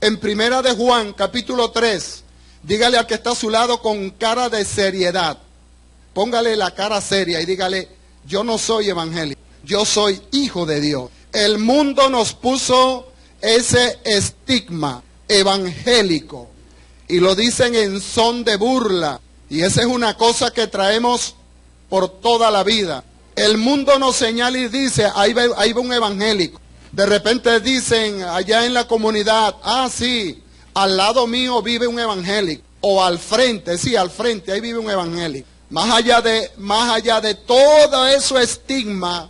En Primera de Juan, capítulo 3, dígale al que está a su lado con cara de seriedad. Póngale la cara seria y dígale, yo no soy evangélico, yo soy hijo de Dios. El mundo nos puso ese estigma evangélico y lo dicen en son de burla. Y esa es una cosa que traemos por toda la vida. El mundo nos señala y dice, ahí va un evangélico. De repente dicen allá en la comunidad, ah sí, al lado mío vive un evangélico. O al frente, sí, al frente, ahí vive un evangélico. Más allá de todo ese estigma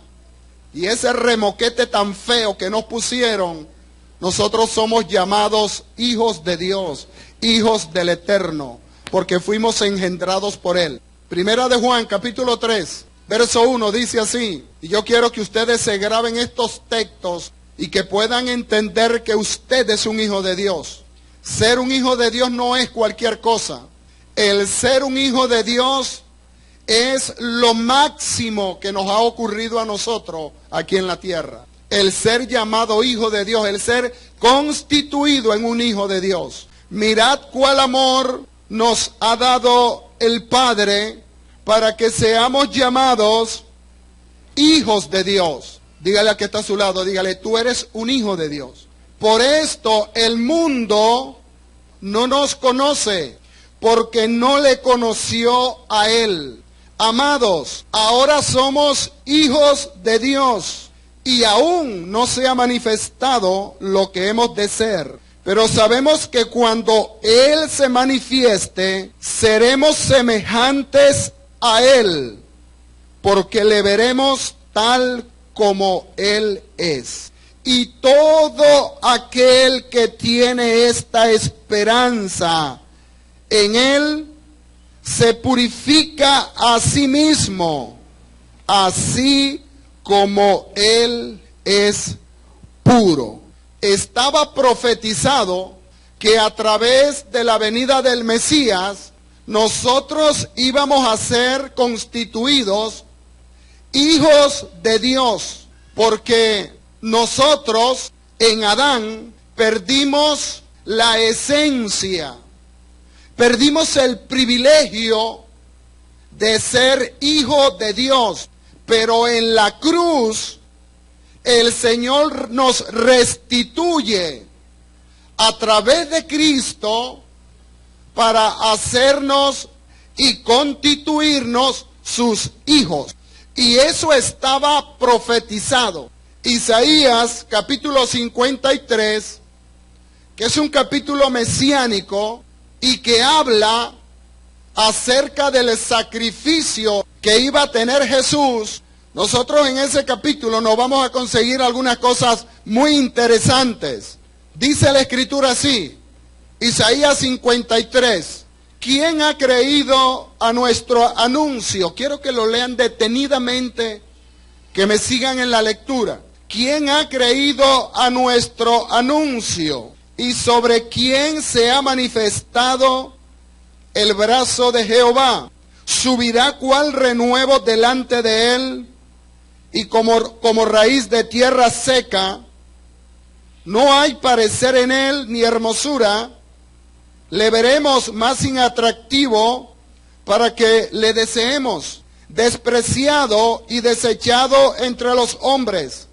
y ese remoquete tan feo que nos pusieron, nosotros somos llamados hijos de Dios, hijos del Eterno, porque fuimos engendrados por Él. Primera de Juan, capítulo 3, verso 1, dice así, y yo quiero que ustedes se graben estos textos y que puedan entender que usted es un hijo de Dios. Ser un hijo de Dios no es cualquier cosa. El ser un hijo de Dios es lo máximo que nos ha ocurrido a nosotros aquí en la tierra. El ser llamado hijo de Dios, el ser constituido en un hijo de Dios. Mirad cuál amor nos ha dado el Padre para que seamos llamados hijos de Dios. Dígale al que está a su lado, dígale, tú eres un hijo de Dios. Por esto el mundo no nos conoce, porque no le conoció a Él. Amados, ahora somos hijos de Dios y aún no se ha manifestado lo que hemos de ser. Pero sabemos que cuando Él se manifieste, seremos semejantes a Él, porque le veremos tal como Él es. Y todo aquel que tiene esta esperanza en Él, se purifica a sí mismo, así como Él es puro. Estaba profetizado que a través de la venida del Mesías, nosotros íbamos a ser constituidos hijos de Dios, porque nosotros en Adán perdimos la esencia. Perdimos el privilegio de ser hijo de Dios, pero en la cruz el Señor nos restituye a través de Cristo para hacernos y constituirnos sus hijos. Y eso estaba profetizado. Isaías capítulo 53, que es un capítulo mesiánico, y que habla acerca del sacrificio que iba a tener Jesús. Nosotros en ese capítulo nos vamos a conseguir algunas cosas muy interesantes. Dice la Escritura así, Isaías 53, ¿quién ha creído a nuestro anuncio? Quiero que lo lean detenidamente, que me sigan en la lectura. ¿Quién ha creído a nuestro anuncio? ¿Y sobre quién se ha manifestado el brazo de Jehová? Subirá cual renuevo delante de él, y como raíz de tierra seca. No hay parecer en él ni hermosura. Le veremos más inatractivo para que le deseemos. Despreciado y desechado entre los hombres,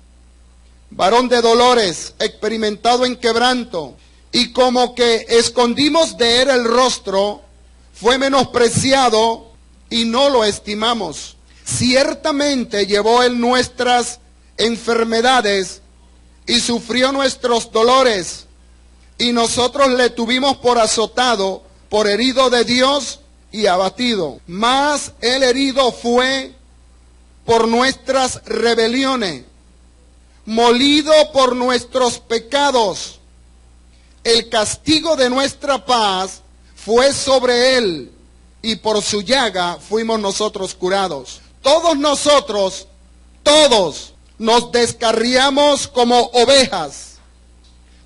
varón de dolores, experimentado en quebranto, y como que escondimos de él el rostro, fue menospreciado y no lo estimamos. Ciertamente llevó él nuestras enfermedades y sufrió nuestros dolores, y nosotros le tuvimos por azotado, por herido de Dios y abatido. Mas el herido fue por nuestras rebeliones, molido por nuestros pecados. El castigo de nuestra paz fue sobre él, y por su llaga fuimos nosotros curados. Todos nosotros, todos, nos descarriamos como ovejas.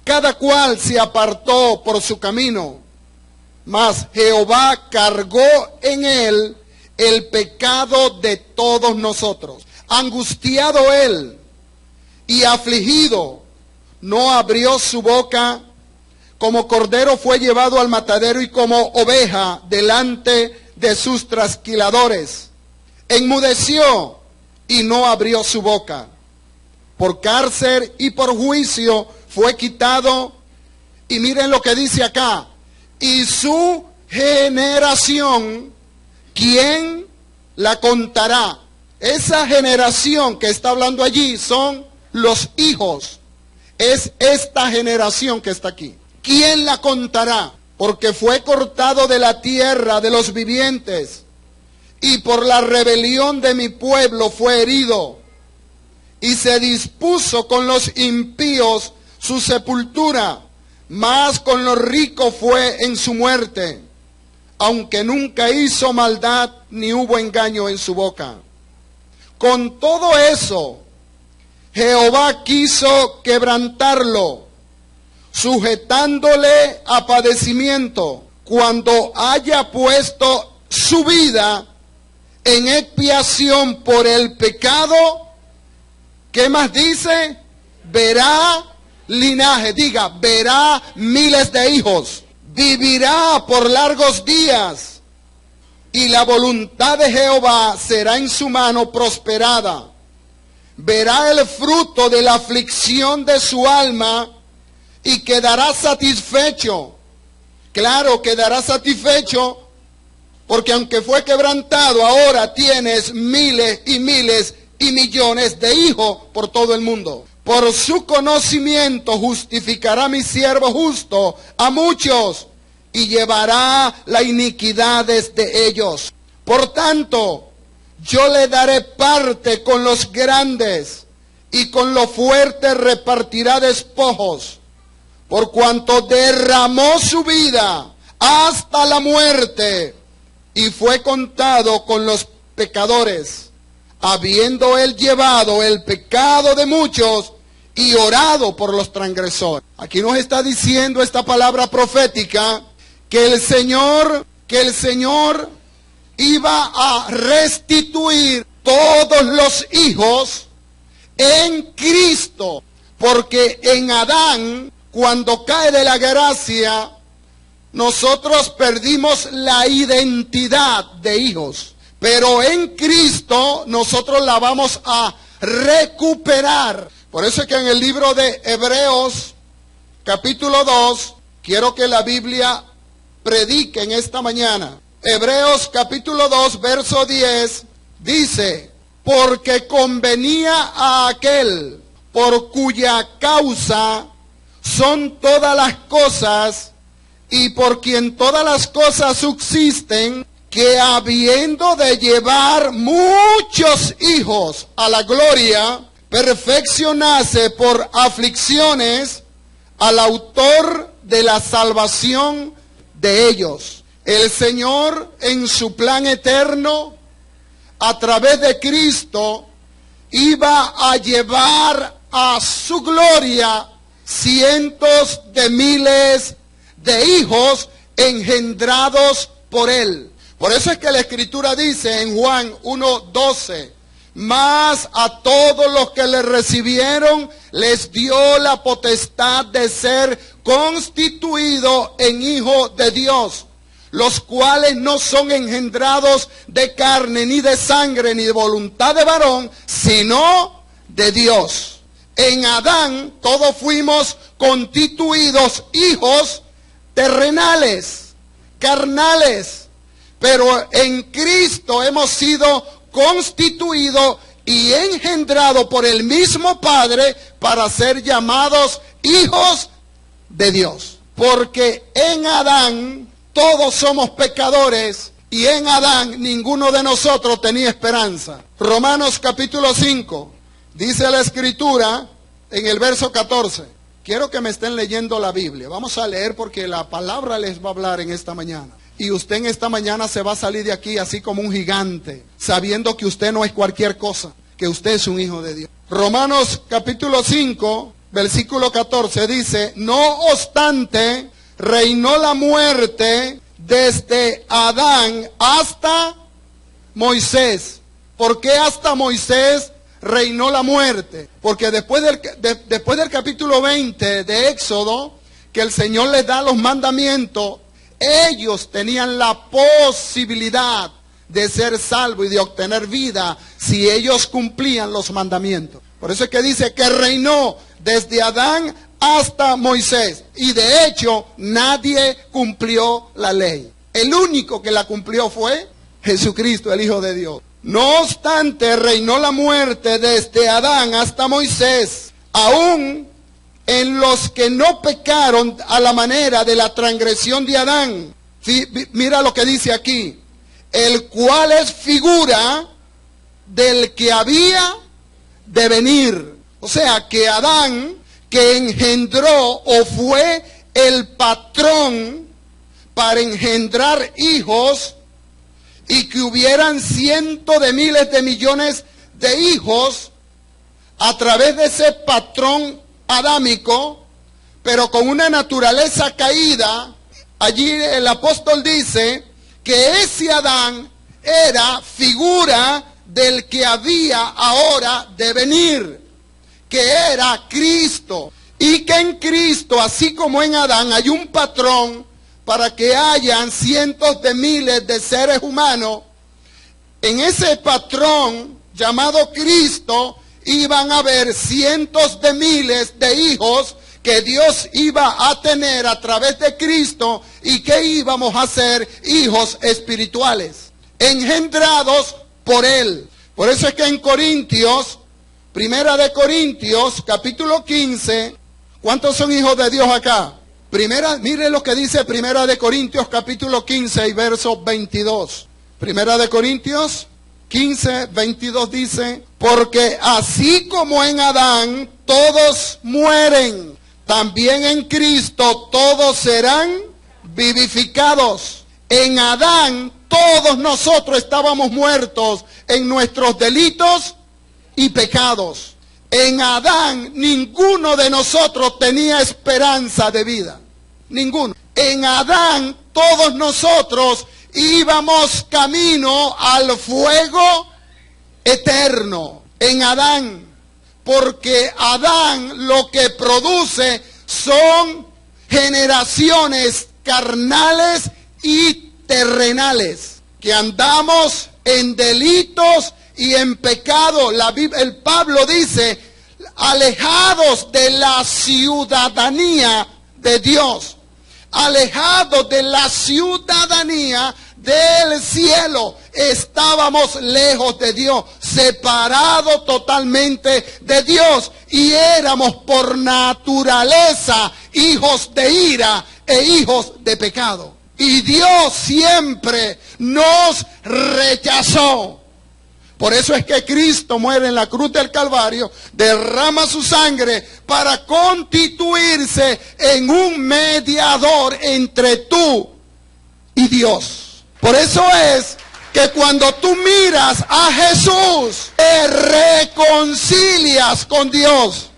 Cada cual se apartó por su camino, mas Jehová cargó en él el pecado de todos nosotros. Angustiado él y afligido, no abrió su boca. como cordero fue llevado al matadero y como oveja delante de sus trasquiladores. Enmudeció y no abrió su boca. Por cárcel y por juicio fue quitado. Y miren lo que dice acá. Y su generación, ¿quién la contará? Esa generación que está hablando allí son los hijos. Es esta generación que está aquí. ¿Quién la contará? Porque fue cortado de la tierra de los vivientes, y por la rebelión de mi pueblo fue herido, y se dispuso con los impíos su sepultura, mas con los ricos fue en su muerte, aunque nunca hizo maldad ni hubo engaño en su boca. Con todo eso, Jehová quiso quebrantarlo, sujetándole a padecimiento, cuando haya puesto su vida en expiación por el pecado. ¿Qué más dice? Verá linaje, diga, verá miles de hijos, vivirá por largos días, y la voluntad de Jehová será en su mano prosperada. Verá el fruto de la aflicción de su alma, y quedará satisfecho. Claro, quedará satisfecho, porque aunque fue quebrantado, ahora tienes miles y miles y millones de hijos por todo el mundo. Por su conocimiento justificará mi siervo justo a muchos, y llevará las iniquidades de ellos. Por tanto, yo le daré parte con los grandes, y con los fuertes repartirá despojos. Por cuanto derramó su vida hasta la muerte, y fue contado con los pecadores, habiendo él llevado el pecado de muchos y orado por los transgresores. Aquí nos está diciendo esta palabra profética que el Señor iba a restituir todos los hijos en Cristo, porque en Adán, cuando cae de la gracia, nosotros perdimos la identidad de hijos. Pero en Cristo nosotros la vamos a recuperar. Por eso es que en el libro de Hebreos, capítulo 2, quiero que la Biblia predique en esta mañana. Hebreos capítulo 2, verso 10, dice: porque convenía a aquel por cuya causa son todas las cosas, y por quien todas las cosas subsisten, que habiendo de llevar muchos hijos a la gloria, perfeccionase por aflicciones al autor de la salvación de ellos. El Señor, en su plan eterno, a través de Cristo, iba a llevar a su gloria cientos de miles de hijos engendrados por Él. Por eso es que la Escritura dice en Juan 1:12, mas a todos los que le recibieron les dio la potestad de ser constituidos en hijos de Dios, los cuales no son engendrados de carne, ni de sangre, ni de voluntad de varón, sino de Dios. En Adán todos fuimos constituidos hijos terrenales, carnales, pero en Cristo hemos sido constituidos y engendrados por el mismo Padre para ser llamados hijos de Dios. Porque en Adán todos somos pecadores, y en Adán ninguno de nosotros tenía esperanza. Romanos capítulo 5, dice la Escritura en el verso 14. Quiero que me estén leyendo la Biblia. Vamos a leer porque la palabra les va a hablar en esta mañana. Y usted en esta mañana se va a salir de aquí así como un gigante, sabiendo que usted no es cualquier cosa, que usted es un hijo de Dios. Romanos capítulo 5, versículo 14 dice: no obstante, reinó la muerte desde Adán hasta Moisés. ¿Por qué hasta Moisés reinó la muerte? Porque después del capítulo 20 de Éxodo, que el Señor les da los mandamientos, ellos tenían la posibilidad de ser salvos y de obtener vida si ellos cumplían los mandamientos. Por eso es que dice que reinó desde Adán hasta Moisés. Y de hecho, nadie cumplió la ley. El único que la cumplió fue Jesucristo, el Hijo de Dios. No obstante, reinó la muerte desde Adán hasta Moisés, aún en los que no pecaron a la manera de la transgresión de Adán. Mira lo que dice aquí. El cual es figura del que había de venir. O sea, que Adán, que engendró o fue el patrón para engendrar hijos, y que hubieran cientos de miles de millones de hijos a través de ese patrón adámico, pero con una naturaleza caída. Allí el apóstol dice que ese Adán era figura del que había ahora de venir, que era Cristo, y que en Cristo, así como en Adán, hay un patrón para que hayan cientos de miles de seres humanos. En ese patrón llamado Cristo iban a haber cientos de miles de hijos que Dios iba a tener a través de Cristo, y que íbamos a ser hijos espirituales, engendrados por Él. Por eso es que en Corintios, Primera de Corintios, capítulo 15, ¿cuántos son hijos de Dios acá? Mire lo que dice Primera de Corintios, capítulo 15 y verso 22. Primera de Corintios 15, 22 dice: porque así como en Adán todos mueren, también en Cristo todos serán vivificados. En Adán todos nosotros estábamos muertos en nuestros delitos y pecados. En Adán ninguno de nosotros tenía esperanza de vida. Ninguno. En Adán todos nosotros íbamos camino al fuego eterno. En Adán. Porque Adán lo que produce son generaciones carnales y terrenales, que andamos en delitos y en pecado. El Pablo dice, alejados de la ciudadanía de Dios, alejados de la ciudadanía del cielo. Estábamos lejos de Dios, separados totalmente de Dios, y éramos por naturaleza hijos de ira e hijos de pecado. Y Dios siempre nos rechazó. Por eso es que Cristo muere en la cruz del Calvario, derrama su sangre para constituirse en un mediador entre tú y Dios. Por eso es que cuando tú miras a Jesús, te reconcilias con Dios.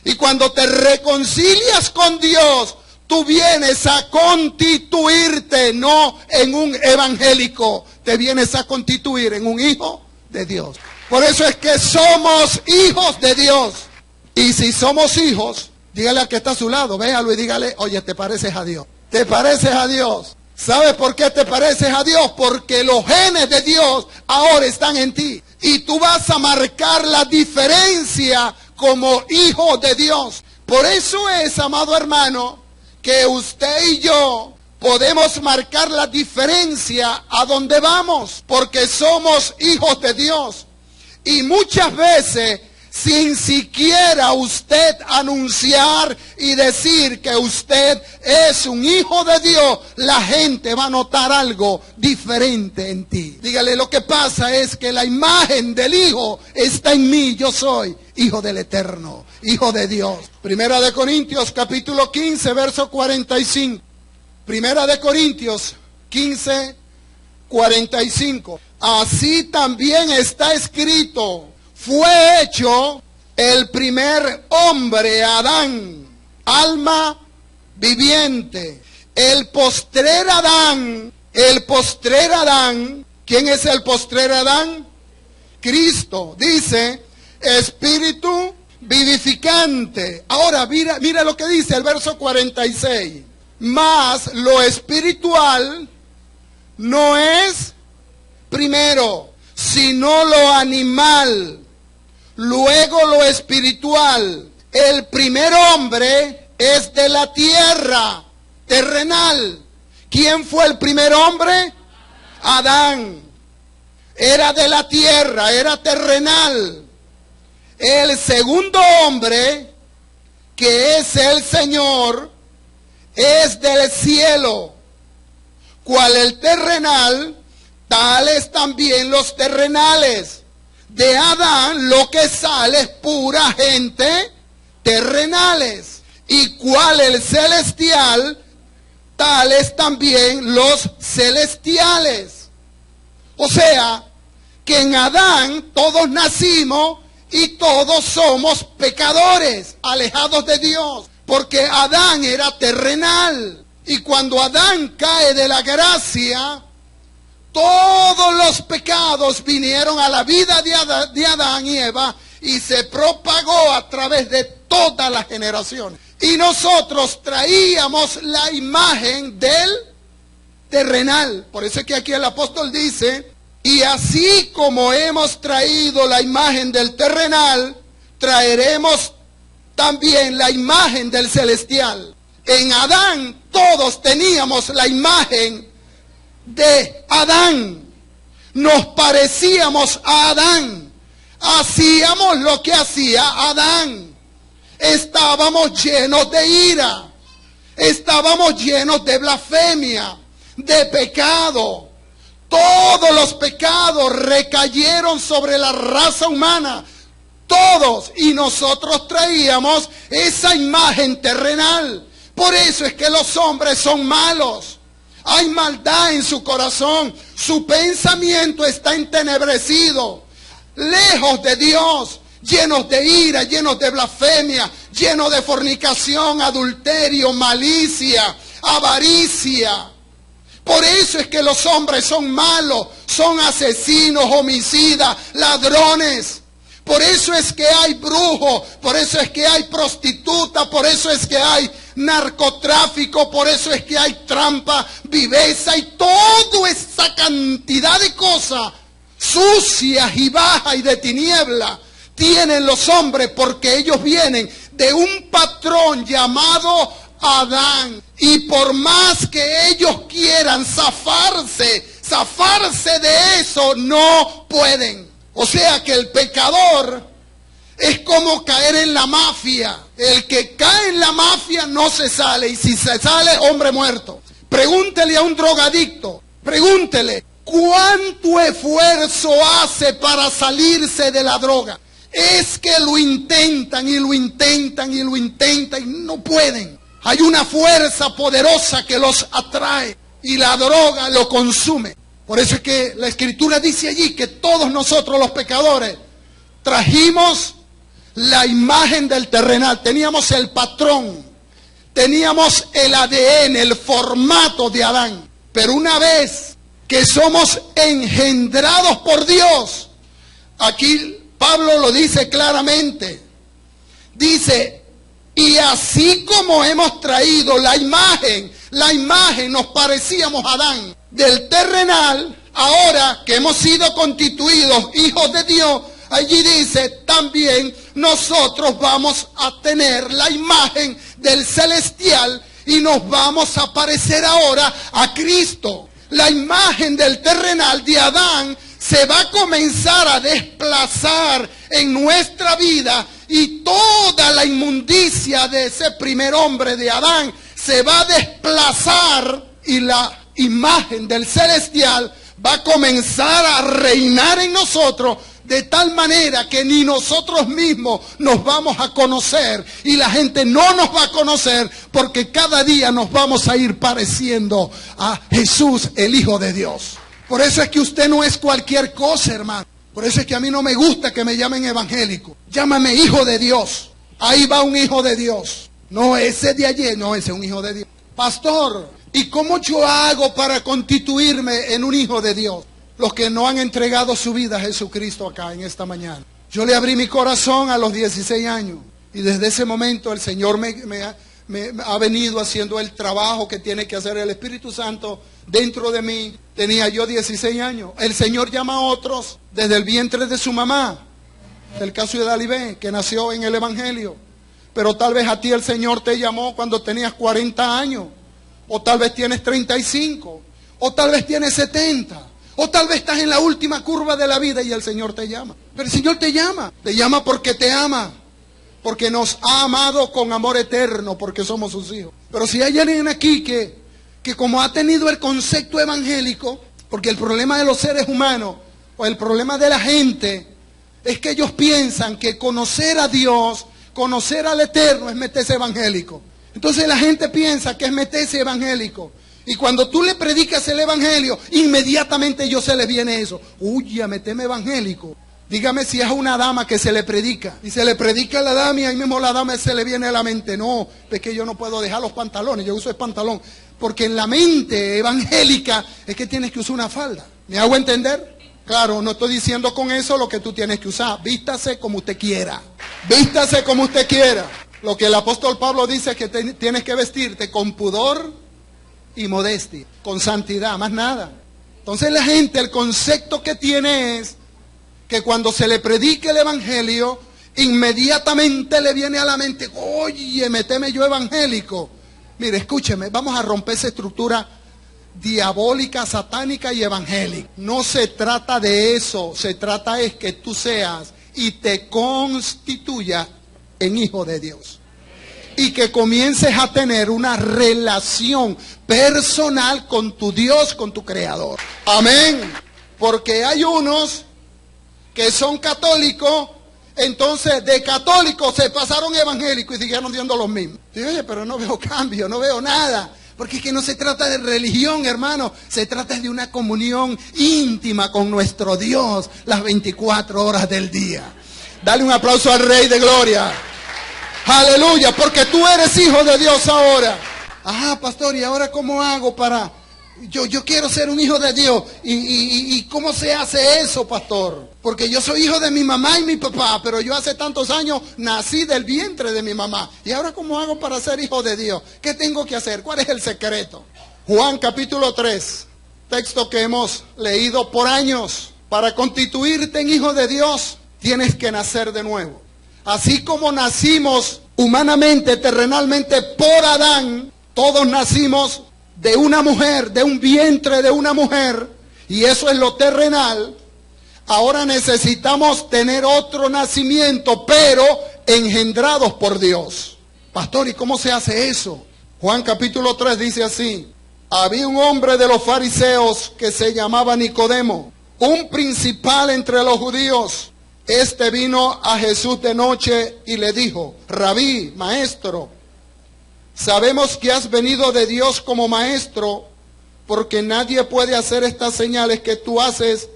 Y cuando te reconcilias con Dios, tú vienes a constituirte no en un evangélico, te vienes a constituir en un hijo de Dios. Por eso es que somos hijos de Dios. Y si somos hijos, dígale al que está a su lado, véalo y dígale: oye, te pareces a Dios. Te pareces a Dios. ¿Sabes por qué te pareces a Dios? Porque los genes de Dios ahora están en ti. Y tú vas a marcar la diferencia como hijo de Dios. Por eso es, amado hermano, que usted y yo podemos marcar la diferencia a donde vamos, porque somos hijos de Dios. Y muchas veces, sin siquiera usted anunciar y decir que usted es un hijo de Dios, la gente va a notar algo diferente en ti. Dígale: lo que pasa es que la imagen del Hijo está en mí. Yo soy hijo del Eterno, hijo de Dios. Primera de Corintios, capítulo 15, verso 45. Primera de Corintios 15, 45. Así también está escrito: fue hecho el primer hombre, Adán, alma viviente. El postrer Adán, ¿quién es el postrer Adán? Cristo. Dice: espíritu vivificante. Ahora mira lo que dice el verso 46. Mas lo espiritual no es primero, sino lo animal, luego lo espiritual. El primer hombre es de la tierra, terrenal. ¿Quién fue el primer hombre? Adán. Era de la tierra, era terrenal. El segundo hombre, que es el Señor, es del cielo. Cual el terrenal, tales también los terrenales. De Adán lo que sale es pura gente terrenales. Y cual el celestial, tales también los celestiales. O sea, que en Adán todos nacimos y todos somos pecadores, alejados de Dios. Porque Adán era terrenal. Y cuando Adán cae de la gracia, todos los pecados vinieron a la vida de Adán y Eva y se propagó a través de todas las generaciones. Y nosotros traíamos la imagen del terrenal. Por eso es que aquí el apóstol dice, y así como hemos traído la imagen del terrenal, traeremos también la imagen del celestial. En Adán todos teníamos la imagen de Adán. Nos parecíamos a Adán. Hacíamos lo que hacía Adán. Estábamos llenos de ira. Estábamos llenos de blasfemia, de pecado. Todos los pecados recayeron sobre la raza humana. Todos. Y nosotros traíamos esa imagen terrenal. Por eso es que los hombres son malos. Hay maldad en su corazón. Su pensamiento está entenebrecido. Lejos de Dios. Llenos de ira, llenos de blasfemia, llenos de fornicación, adulterio, malicia, avaricia. Por eso es que los hombres son malos, son asesinos, homicidas, ladrones. Por eso es que hay brujos, por eso es que hay prostitutas, por eso es que hay narcotráfico, por eso es que hay trampa, viveza y toda esa cantidad de cosas sucias y bajas y de tiniebla tienen los hombres, porque ellos vienen de un patrón llamado Adán. Y por más que ellos quieran zafarse de eso, no pueden. O sea que el pecador es como caer en la mafia. El que cae en la mafia no se sale, y si se sale, hombre muerto. Pregúntele a un drogadicto, pregúntele, ¿cuánto esfuerzo hace para salirse de la droga? Es que lo intentan y lo intentan y lo intentan y no pueden. Hay una fuerza poderosa que los atrae y la droga lo consume. Por eso es que la Escritura dice allí que todos nosotros los pecadores trajimos la imagen del terrenal. Teníamos el patrón, teníamos el ADN, el formato de Adán. Pero una vez que somos engendrados por Dios, aquí Pablo lo dice claramente. Dice, y así como hemos traído la imagen nos parecíamos a Adán del terrenal, ahora que hemos sido constituidos hijos de Dios, allí dice también nosotros vamos a tener la imagen del celestial y nos vamos a parecer ahora a Cristo. La imagen del terrenal de Adán se va a comenzar a desplazar en nuestra vida y toda la inmundicia de ese primer hombre de Adán se va a desplazar y la imagen del celestial va a comenzar a reinar en nosotros de tal manera que ni nosotros mismos nos vamos a conocer y la gente no nos va a conocer, porque cada día nos vamos a ir pareciendo a Jesús, el Hijo de Dios. Por eso es que usted no es cualquier cosa, hermano. Por eso es que a mí no me gusta que me llamen evangélico. Llámame hijo de Dios. Ahí va un hijo de Dios. No ese de ayer, no, ese es un hijo de Dios. Pastor, ¿y cómo yo hago para constituirme en un hijo de Dios? Los que no han entregado su vida a Jesucristo acá en esta mañana. Yo le abrí mi corazón a los 16 años. Y desde ese momento el Señor me ha venido haciendo el trabajo que tiene que hacer el Espíritu Santo dentro de mí. Tenía yo 16 años. El Señor llama a otros desde el vientre de su mamá. El caso de Dalibé, que nació en el Evangelio. Pero tal vez a ti el Señor te llamó cuando tenías 40 años. O tal vez tienes 35. O tal vez tienes 70. O tal vez estás en la última curva de la vida y el Señor te llama. Pero el Señor te llama porque te ama. Porque nos ha amado con amor eterno, porque somos sus hijos. Pero si hay alguien aquí que como ha tenido el concepto evangélico, porque el problema de los seres humanos, o el problema de la gente, es que ellos piensan que conocer a Dios, conocer al Eterno es meterse evangélico. Entonces la gente piensa que es meterse evangélico. Y cuando tú le predicas el evangelio, inmediatamente a ellos se les viene eso. Uy, a meterme evangélico. Dígame si es a una dama que se le predica. Y se le predica a la dama y ahí mismo la dama se le viene a la mente. No, es que yo no puedo dejar los pantalones, yo uso el pantalón. Porque en la mente evangélica es que tienes que usar una falda. ¿Me hago entender? Claro, no estoy diciendo con eso lo que tú tienes que usar. Vístase como usted quiera. Vístase como usted quiera. Lo que el apóstol Pablo dice es que tienes que vestirte con pudor y modestia, con santidad, más nada. Entonces la gente, el concepto que tiene es que cuando se le predique el evangelio, inmediatamente le viene a la mente, oye, meteme yo evangélico. Mire, escúcheme, vamos a romper esa estructura diabólica, satánica y evangélica. No se trata de eso, se trata es que tú seas y te constituyas en hijo de Dios. Y que comiences a tener una relación personal con tu Dios, con tu Creador. Amén. Porque hay unos que son católicos, entonces de católicos se pasaron evangélicos y siguieron siendo los mismos. Y, oye, pero no veo cambio, no veo nada. Porque es que no se trata de religión, hermano. Se trata de una comunión íntima con nuestro Dios las 24 horas del día. Dale un aplauso al Rey de Gloria. Aleluya, porque tú eres hijo de Dios ahora. Ah, pastor, ¿y ahora cómo hago para...? Yo quiero ser un hijo de Dios. ¿Y cómo se hace eso, pastor? Porque yo soy hijo de mi mamá y mi papá, pero yo hace tantos años nací del vientre de mi mamá. ¿Y ahora cómo hago para ser hijo de Dios? ¿Qué tengo que hacer? ¿Cuál es el secreto? Juan capítulo 3, texto que hemos leído por años. Para constituirte en hijo de Dios, tienes que nacer de nuevo. Así como nacimos humanamente, terrenalmente, por Adán, todos nacimos de una mujer, de un vientre de una mujer, y eso es lo terrenal. Ahora necesitamos tener otro nacimiento, pero engendrados por Dios. Pastor, ¿y cómo se hace eso? Juan capítulo 3 dice así: había un hombre de los fariseos que se llamaba Nicodemo, un principal entre los judíos. Este vino a Jesús de noche y le dijo: Rabí, maestro, sabemos que has venido de Dios como maestro, porque nadie puede hacer estas señales que tú haces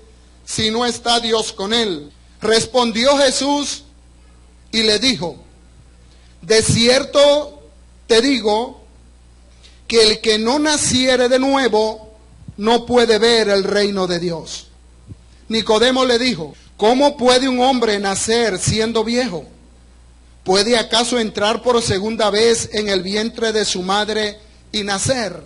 si no está Dios con él. Respondió Jesús y le dijo: de cierto te digo que el que no naciere de nuevo no puede ver el reino de Dios. Nicodemo le dijo: ¿cómo puede un hombre nacer siendo viejo? ¿Puede acaso entrar por segunda vez en el vientre de su madre y nacer?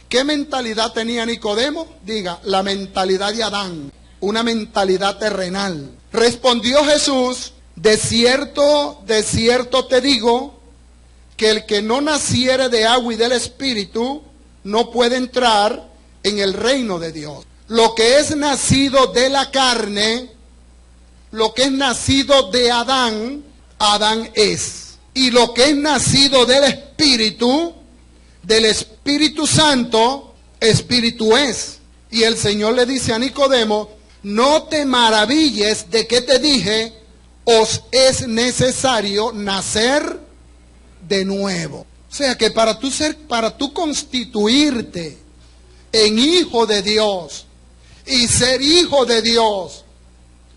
¿Qué mentalidad tenía Nicodemo? Diga, la mentalidad de Adán, una mentalidad terrenal. Respondió Jesús: de cierto te digo, que el que no naciere de agua y del Espíritu no puede entrar en el reino de Dios. Lo que es nacido de la carne, lo que es nacido de Adán, Adán es. Y lo que es nacido del Espíritu Santo, Espíritu es. Y el Señor le dice a Nicodemo: no te maravilles de que te dije, os es necesario nacer de nuevo. O sea que para tú constituirte en hijo de Dios y ser hijo de Dios,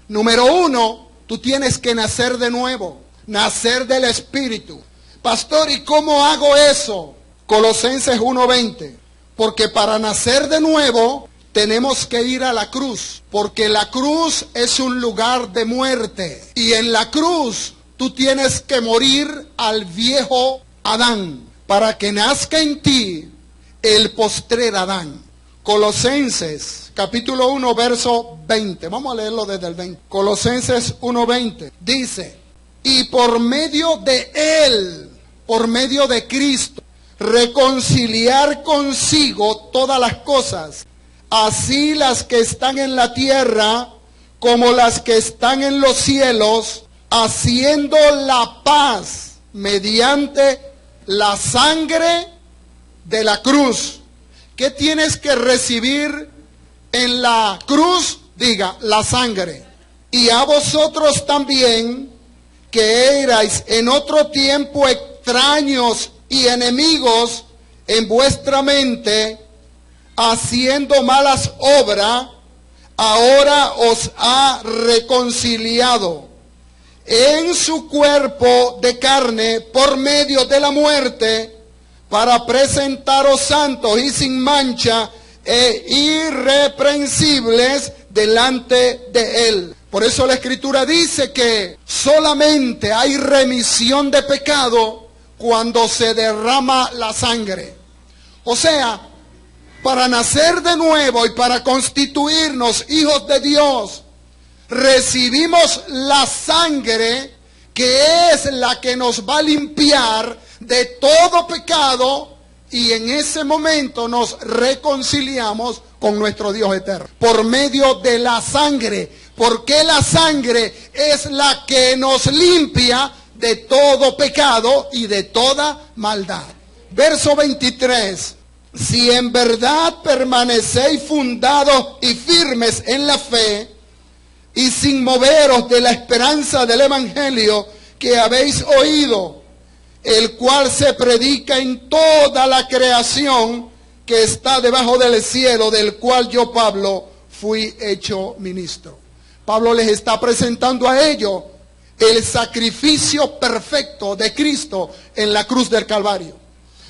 número uno, tú tienes que nacer de nuevo, nacer del Espíritu. Pastor, ¿y cómo hago eso? Colosenses 1:20. Porque para nacer de nuevo tenemos que ir a la cruz, porque la cruz es un lugar de muerte. Y en la cruz tú tienes que morir al viejo Adán, para que nazca en ti el postrer Adán. Colosenses capítulo 1 verso 20. Vamos a leerlo desde el 20. Colosenses 1:20 dice: y por medio de Él, por medio de Cristo, reconciliar consigo todas las cosas, así las que están en la tierra como las que están en los cielos, haciendo la paz mediante la sangre de la cruz. ¿Qué tienes que recibir en la cruz? Diga, la sangre. Y a vosotros también, que erais en otro tiempo extraños y enemigos en vuestra mente, haciendo malas obras, ahora os ha reconciliado en su cuerpo de carne por medio de la muerte, para presentaros santos y sin mancha e irreprensibles delante de Él. Por eso la Escritura dice que solamente hay remisión de pecado cuando se derrama la sangre. O sea, para nacer de nuevo y para constituirnos hijos de Dios, recibimos la sangre, que es la que nos va a limpiar de todo pecado, y en ese momento nos reconciliamos con nuestro Dios eterno por medio de la sangre, porque la sangre es la que nos limpia de todo pecado y de toda maldad. Verso 23: si en verdad permanecéis fundados y firmes en la fe, y sin moveros de la esperanza del evangelio que habéis oído, el cual se predica en toda la creación que está debajo del cielo, del cual yo, Pablo, fui hecho ministro. Pablo les está presentando a ellos el sacrificio perfecto de Cristo en la cruz del Calvario,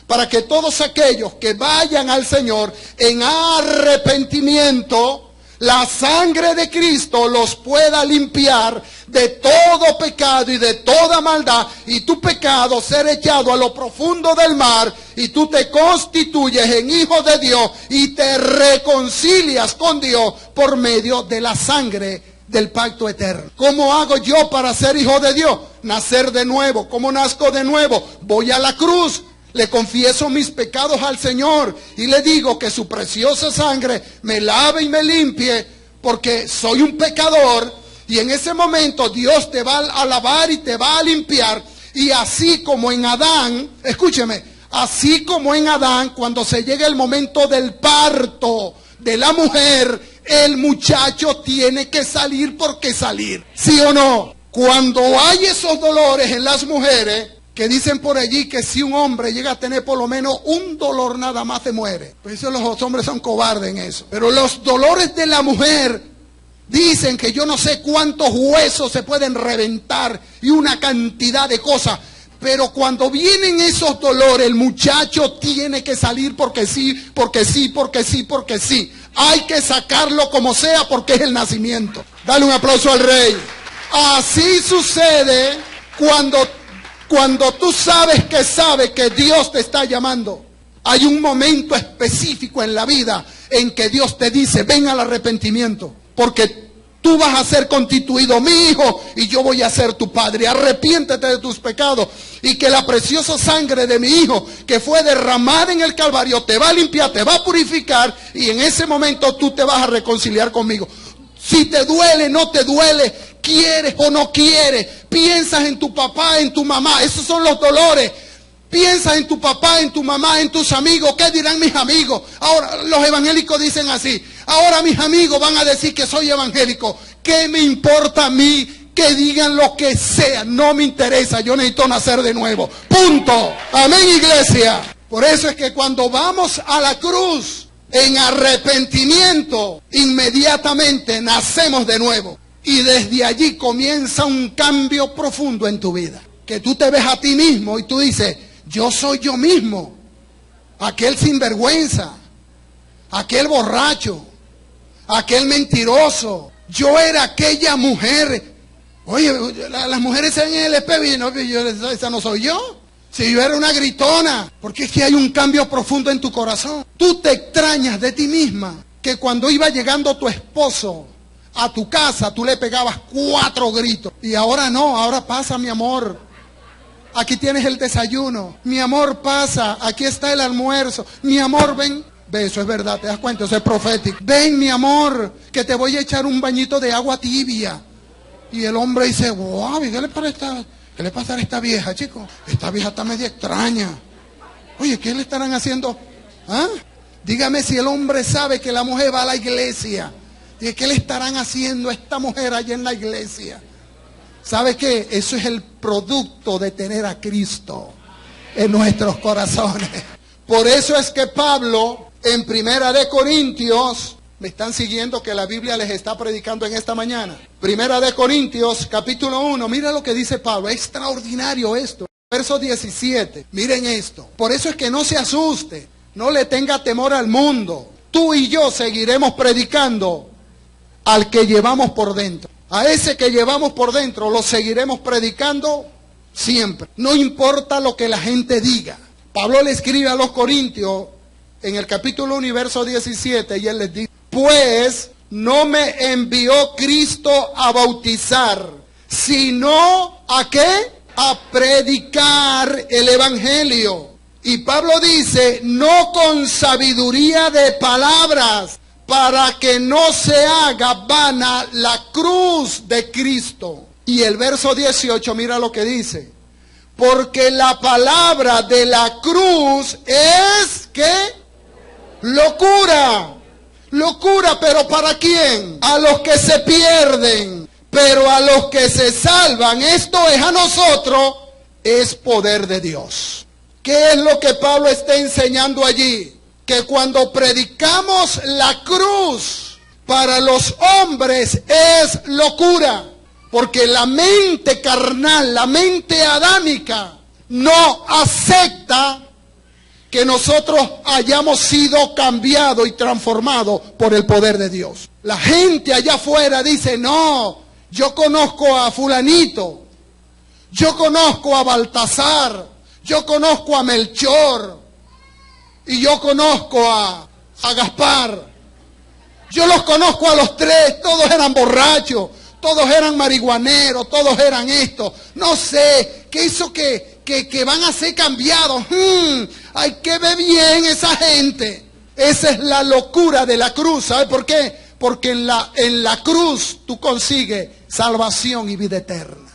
para que todos aquellos que vayan al Señor en arrepentimiento, la sangre de Cristo los pueda limpiar de todo pecado y de toda maldad, y tu pecado ser echado a lo profundo del mar, y tú te constituyes en hijo de Dios y te reconcilias con Dios por medio de la sangre del pacto eterno. ¿Cómo hago yo para ser hijo de Dios? Nacer de nuevo. ¿Cómo nazco de nuevo? Voy a la cruz. Le confieso mis pecados al Señor y le digo que su preciosa sangre me lave y me limpie, porque soy un pecador, y en ese momento Dios te va a lavar y te va a limpiar. Y así como en Adán, escúcheme, así como en Adán, cuando se llega el momento del parto de la mujer, el muchacho tiene que salir porque salir, ¿sí o no? Cuando hay esos dolores en las mujeres, que dicen por allí que si un hombre llega a tener por lo menos un dolor nada más se muere. Pues eso, los hombres son cobardes en eso. Pero los dolores de la mujer, dicen que yo no sé cuántos huesos se pueden reventar y una cantidad de cosas. Pero cuando vienen esos dolores, el muchacho tiene que salir porque sí, porque sí, porque sí, porque sí. Hay que sacarlo como sea, porque es el nacimiento. Dale un aplauso al Rey. Así sucede cuando tú sabes que Dios te está llamando. Hay un momento específico en la vida en que Dios te dice: ven al arrepentimiento, porque tú vas a ser constituido mi hijo y yo voy a ser tu padre. Arrepiéntete de tus pecados, y que la preciosa sangre de mi hijo, que fue derramada en el Calvario, te va a limpiar, te va a purificar, y en ese momento tú te vas a reconciliar conmigo. Si te duele, no te duele, quieres o no quieres, piensas en tu papá, en tu mamá, esos son los dolores. Piensas en tu papá, en tu mamá, en tus amigos. ¿Qué dirán mis amigos? Ahora los evangélicos dicen así: ahora mis amigos van a decir que soy evangélico. ¿Qué me importa a mí que digan lo que sea? No me interesa, yo necesito nacer de nuevo. Punto. Amén, iglesia. Por eso es que cuando vamos a la cruz en arrepentimiento, inmediatamente nacemos de nuevo. Y desde allí comienza un cambio profundo en tu vida. Que tú te ves a ti mismo y tú dices: yo soy yo mismo, aquel sinvergüenza, aquel borracho, aquel mentiroso. Yo era aquella mujer. Oye, las mujeres se ven en el espejo y no, esa no soy yo. Si yo era una gritona, porque es que hay un cambio profundo en tu corazón. Tú te extrañas de ti misma, que cuando iba llegando tu esposo a tu casa, tú le pegabas 4 gritos. Y ahora no, ahora pasa, mi amor. Aquí tienes el desayuno. Mi amor, pasa, aquí está el almuerzo. Mi amor, ven. Ve, eso es verdad, te das cuenta, eso es profético. Ven, mi amor, que te voy a echar un bañito de agua tibia. Y el hombre dice, wow, ¿qué le pasa a esta vieja, chico? Esta vieja está media extraña. Oye, ¿qué le estarán haciendo? ¿Ah? Dígame si el hombre sabe que la mujer va a la iglesia. ¿Y qué le estarán haciendo a esta mujer allá en la iglesia? ¿Sabe qué? Eso es el producto de tener a Cristo en nuestros corazones. Por eso es que Pablo, en Primera de Corintios, ¿me están siguiendo que la Biblia les está predicando en esta mañana? Primera de Corintios, capítulo 1, mira lo que dice Pablo, es extraordinario esto. Verso 17, miren esto. Por eso es que no se asuste, no le tenga temor al mundo. Tú y yo seguiremos predicando al que llevamos por dentro. A ese que llevamos por dentro lo seguiremos predicando siempre. No importa lo que la gente diga. Pablo le escribe a los Corintios en el capítulo 1, verso 17, y él les dice, pues no me envió Cristo a bautizar, sino ¿a qué? A predicar el evangelio. Y Pablo dice, no con sabiduría de palabras, para que no se haga vana la cruz de Cristo. Y el verso 18, mira lo que dice. Porque la palabra de la cruz es, ¿qué? Locura. Locura, pero ¿para quién? A los que se pierden. Pero a los que se salvan, esto es a nosotros, es poder de Dios. ¿Qué es lo que Pablo está enseñando allí? Que cuando predicamos la cruz para los hombres es locura, porque la mente carnal, la mente adámica, no acepta que nosotros hayamos sido cambiados y transformados por el poder de Dios. La gente allá afuera dice, no, yo conozco a fulanito, yo conozco a Baltasar, yo conozco a Melchor, y yo conozco a Gaspar. Yo los conozco a los 3, todos eran borrachos, todos eran marihuaneros, todos eran esto. No sé, ¿qué hizo que van a ser cambiados? Hay que ver bien esa gente. Esa es la locura de la cruz. ¿Sabe por qué? Porque en la cruz tú consigues salvación y vida eterna.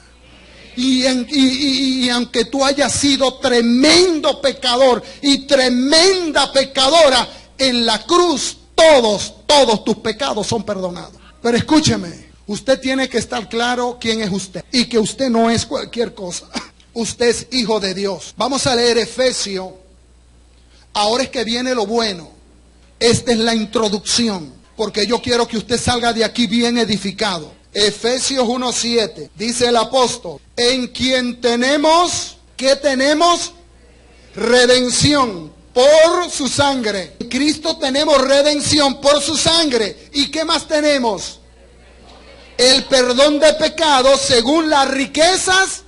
Y aunque tú hayas sido tremendo pecador y tremenda pecadora, en la cruz todos tus pecados son perdonados. Pero escúcheme, usted tiene que estar claro quién es usted y que usted no es cualquier cosa. Usted es hijo de Dios. Vamos a leer Efesios. Ahora es que viene lo bueno. Esta es la introducción, porque yo quiero que usted salga de aquí bien edificado. Efesios 1:7, dice el apóstol, en quien tenemos, ¿qué tenemos? Redención por su sangre. En Cristo tenemos redención por su sangre. ¿Y qué más tenemos? El perdón de pecados según las riquezas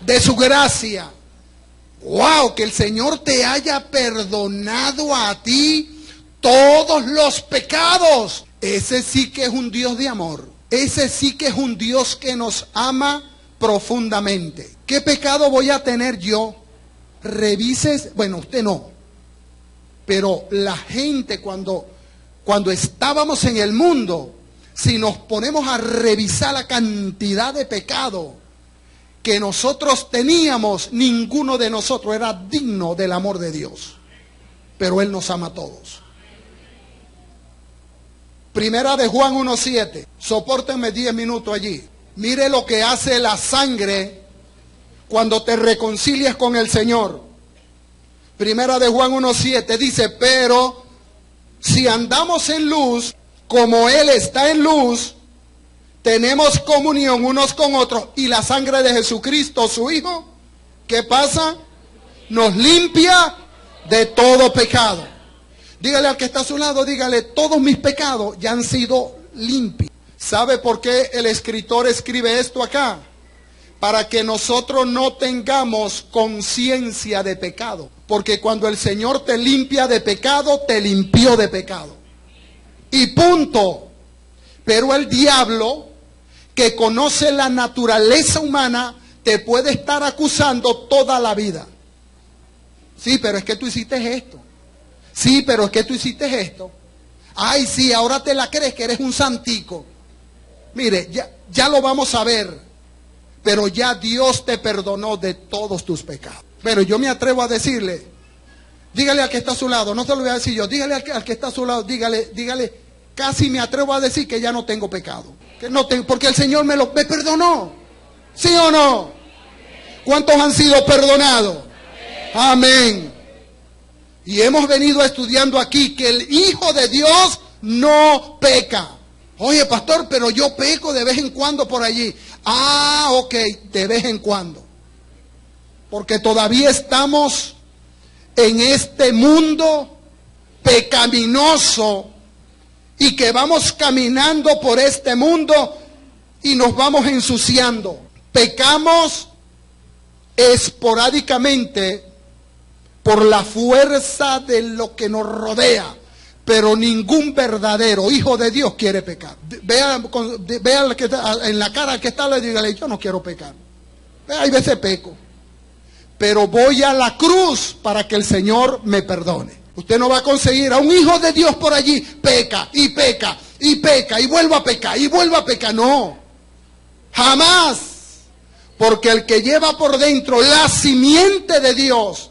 de su gracia. ¡Wow! Que el Señor te haya perdonado a ti todos los pecados. Ese sí que es un Dios de amor. Ese sí que es un Dios que nos ama profundamente. ¿Qué pecado voy a tener yo? Revises, bueno, usted no. Pero la gente cuando estábamos en el mundo, si nos ponemos a revisar la cantidad de pecado que nosotros teníamos, ninguno de nosotros era digno del amor de Dios. Pero Él nos ama a todos. Primera de Juan 1:7. Sopórtenme 10 minutos allí. Mire lo que hace la sangre cuando te reconcilias con el Señor. Primera de Juan 1:7 dice, pero si andamos en luz, como Él está en luz, tenemos comunión unos con otros. Y la sangre de Jesucristo, su Hijo, ¿qué pasa? Nos limpia de todo pecado. Dígale al que está a su lado, dígale, todos mis pecados ya han sido limpios. ¿Sabe por qué el escritor escribe esto acá? Para que nosotros no tengamos conciencia de pecado. Porque cuando el Señor te limpia de pecado, te limpió de pecado. Y punto. Pero el diablo, que conoce la naturaleza humana, te puede estar acusando toda la vida. Sí, pero es que tú hiciste esto. Sí, pero es que tú hiciste esto. Ay, sí, ahora te la crees que eres un santico. Mire, ya lo vamos a ver. Pero ya Dios te perdonó de todos tus pecados. Pero yo me atrevo a decirle, dígale al que está a su lado, no se lo voy a decir yo, dígale al que está a su lado, dígale, casi me atrevo a decir que ya no tengo pecado. Que no tengo, porque el Señor me perdonó. ¿Sí o no? ¿Cuántos han sido perdonados? Amén. Y hemos venido estudiando aquí que el Hijo de Dios no peca. Oye, pastor, pero yo peco de vez en cuando por allí. Ah, ok, de vez en cuando. Porque todavía estamos en este mundo pecaminoso y que vamos caminando por este mundo y nos vamos ensuciando. Pecamos esporádicamente por la fuerza de lo que nos rodea, pero ningún verdadero hijo de Dios quiere pecar. Vea que está, en la cara al que está, le dígale, yo no quiero pecar. Hay veces peco, pero voy a la cruz para que el Señor me perdone. Usted no va a conseguir a un hijo de Dios por allí, peca y peca y peca y vuelve a pecar y vuelve a pecar. No, jamás. Porque el que lleva por dentro la simiente de Dios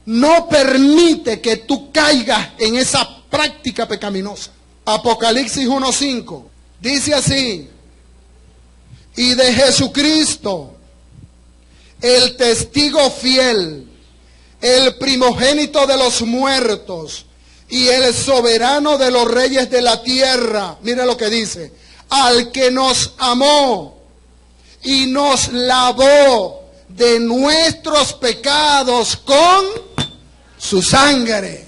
no permite que tú caigas en esa práctica pecaminosa. Apocalipsis 1:5 dice así: y de Jesucristo, el testigo fiel, el primogénito de los muertos y el soberano de los reyes de la tierra. Mire lo que dice: al que nos amó y nos lavó de nuestros pecados con su sangre.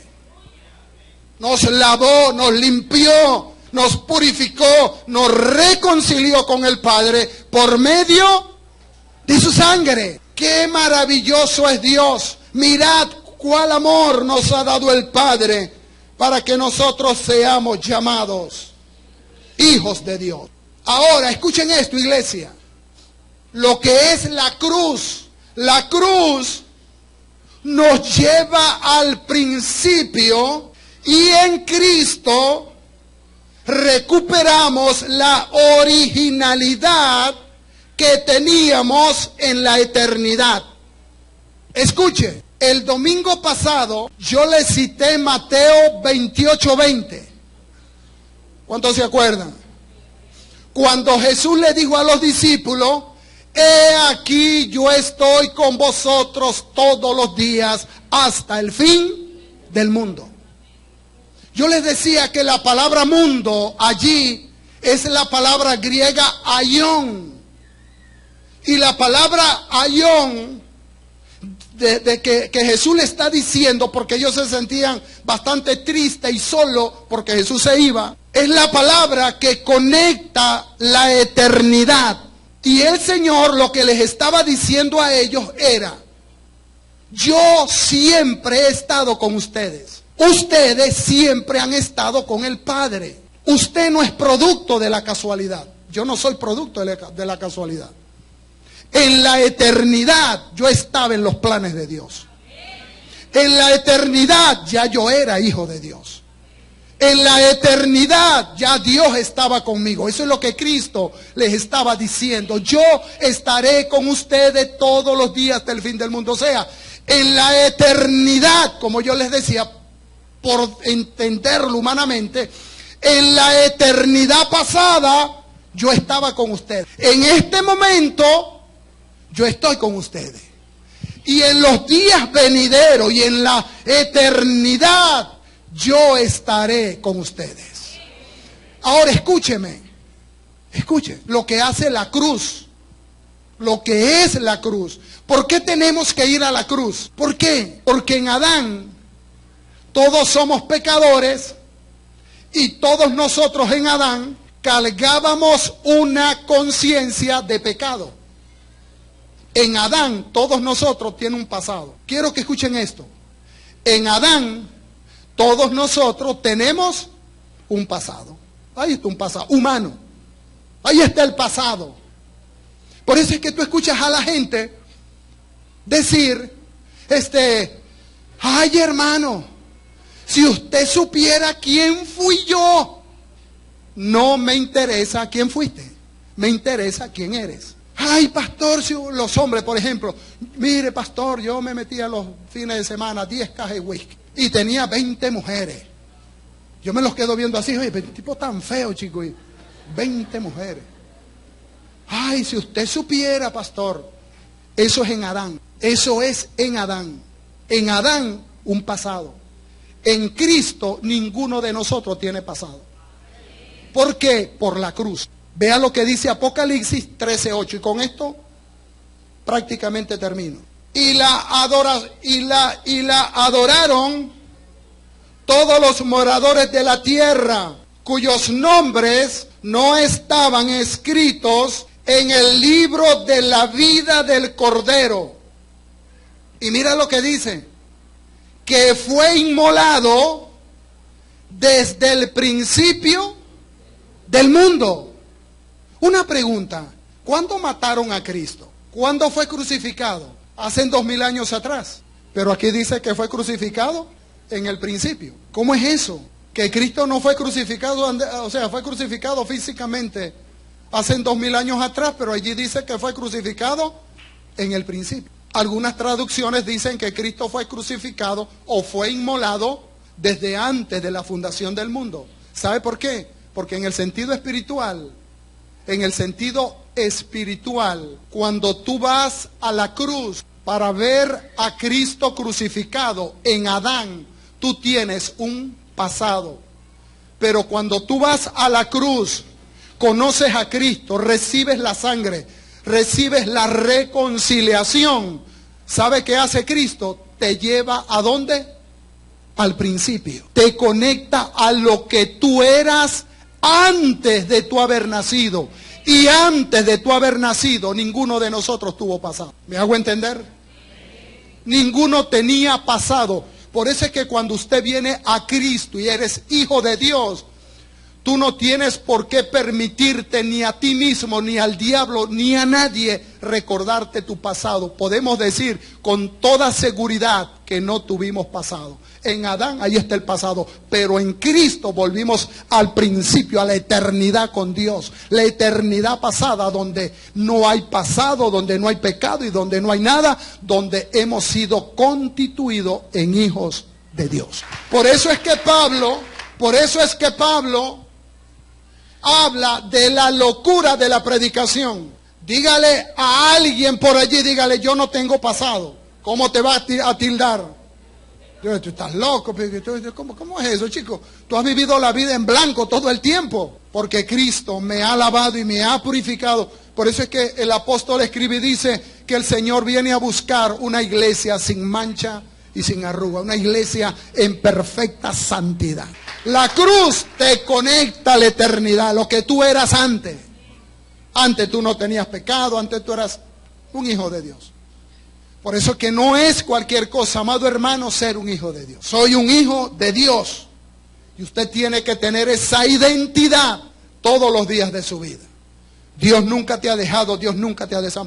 Nos lavó, nos limpió, nos purificó, nos reconcilió con el Padre por medio de su sangre. ¡Qué maravilloso es Dios! Mirad cuál amor nos ha dado el Padre para que nosotros seamos llamados hijos de Dios. Ahora, escuchen esto, iglesia. Lo que es la cruz nos lleva al principio y en Cristo recuperamos la originalidad que teníamos en la eternidad. Escuche, el domingo pasado yo le cité Mateo 28:20. ¿Cuántos se acuerdan? Cuando Jesús le dijo a los discípulos: he aquí yo estoy con vosotros todos los días hasta el fin del mundo. Yo les decía que la palabra mundo allí es la palabra griega aion. Y la palabra aion, que Jesús le está diciendo, porque ellos se sentían bastante tristes y solos porque Jesús se iba, es la palabra que conecta la eternidad. Y el Señor lo que les estaba diciendo a ellos era: yo siempre he estado con ustedes. Ustedes siempre han estado con el Padre. Usted no es producto de la casualidad. Yo no soy producto de la casualidad. En la eternidad yo estaba en los planes de Dios. En la eternidad ya yo era hijo de Dios. En la eternidad ya Dios estaba conmigo. Eso es lo que Cristo les estaba diciendo. Yo estaré con ustedes todos los días hasta el fin del mundo. O sea, en la eternidad, como yo les decía, por entenderlo humanamente, en la eternidad pasada yo estaba con ustedes. En este momento yo estoy con ustedes. Y en los días venideros y en la eternidad yo estaré con ustedes. Ahora escúcheme, escuche lo que hace la cruz, lo que es la cruz. ¿Por qué tenemos que ir a la cruz? ¿Por qué? Porque en Adán todos somos pecadores y todos nosotros en Adán cargábamos una conciencia de pecado. En Adán todos nosotros tienen un pasado. Quiero que escuchen esto. En Adán todos nosotros tenemos un pasado. Ahí está un pasado humano. Ahí está el pasado. Por eso es que tú escuchas a la gente decir, ay hermano, si usted supiera quién fui yo, no me interesa quién fuiste, me interesa quién eres. Ay pastor, si los hombres por ejemplo, mire pastor, yo me metía los fines de semana 10 cajas de whisky y tenía 20 mujeres. Yo me los quedo viendo así, oye, pero tipo tan feo chico, 20 mujeres. Ay, si usted supiera pastor, eso es en Adán, eso es en Adán. En Adán un pasado. En Cristo ninguno de nosotros tiene pasado. ¿Por qué? Por la cruz. Vea lo que dice Apocalipsis 13:8 y con esto prácticamente termino. Y la adoraron todos los moradores de la tierra, cuyos nombres no estaban escritos en el libro de la vida del Cordero. Y mira lo que dice, que fue inmolado desde el principio del mundo. Una pregunta, ¿cuándo mataron a Cristo? ¿Cuándo fue crucificado? Hace 2000 años atrás. Pero aquí dice que fue crucificado en el principio. ¿Cómo es eso? Que Cristo no fue crucificado, o sea, fue crucificado físicamente hace 2000 años atrás, pero allí dice que fue crucificado en el principio. Algunas traducciones dicen que Cristo fue crucificado o fue inmolado desde antes de la fundación del mundo. ¿Sabe por qué? Porque en el sentido espiritual, cuando tú vas a la cruz para ver a Cristo crucificado en Adán, tú tienes un pasado. Pero cuando tú vas a la cruz, conoces a Cristo, recibes la sangre, recibes la reconciliación. ¿Sabe qué hace Cristo? Te lleva ¿a dónde? Al principio. Te conecta a lo que tú eras antes de tu haber nacido. Y antes de tu haber nacido, ninguno de nosotros tuvo pasado. ¿Me hago entender? Ninguno tenía pasado. Por eso es que cuando usted viene a Cristo y eres hijo de Dios, tú no tienes por qué permitirte ni a ti mismo, ni al diablo, ni a nadie recordarte tu pasado. Podemos decir con toda seguridad que no tuvimos pasado. En Adán ahí está el pasado, pero en Cristo volvimos al principio, a la eternidad con Dios. La eternidad pasada donde no hay pasado, donde no hay pecado y donde no hay nada, donde hemos sido constituidos en hijos de Dios. Por eso es que Pablo habla de la locura de la predicación. Dígale a alguien por allí, dígale, yo no tengo pasado. ¿Cómo te va a tildar? Tú estás loco. ¿Cómo es eso, chico? Tú has vivido la vida en blanco todo el tiempo. Porque Cristo me ha lavado y me ha purificado. Por eso es que el apóstol escribe y dice que el Señor viene a buscar una iglesia sin mancha y sin arruga. Una iglesia en perfecta santidad. La cruz te conecta a la eternidad, lo que tú eras antes. Antes tú no tenías pecado, antes tú eras un hijo de Dios. Por eso que no es cualquier cosa, amado hermano, ser un hijo de Dios. Soy un hijo de Dios. Y usted tiene que tener esa identidad todos los días de su vida. Dios nunca te ha dejado, Dios nunca te ha desamparado.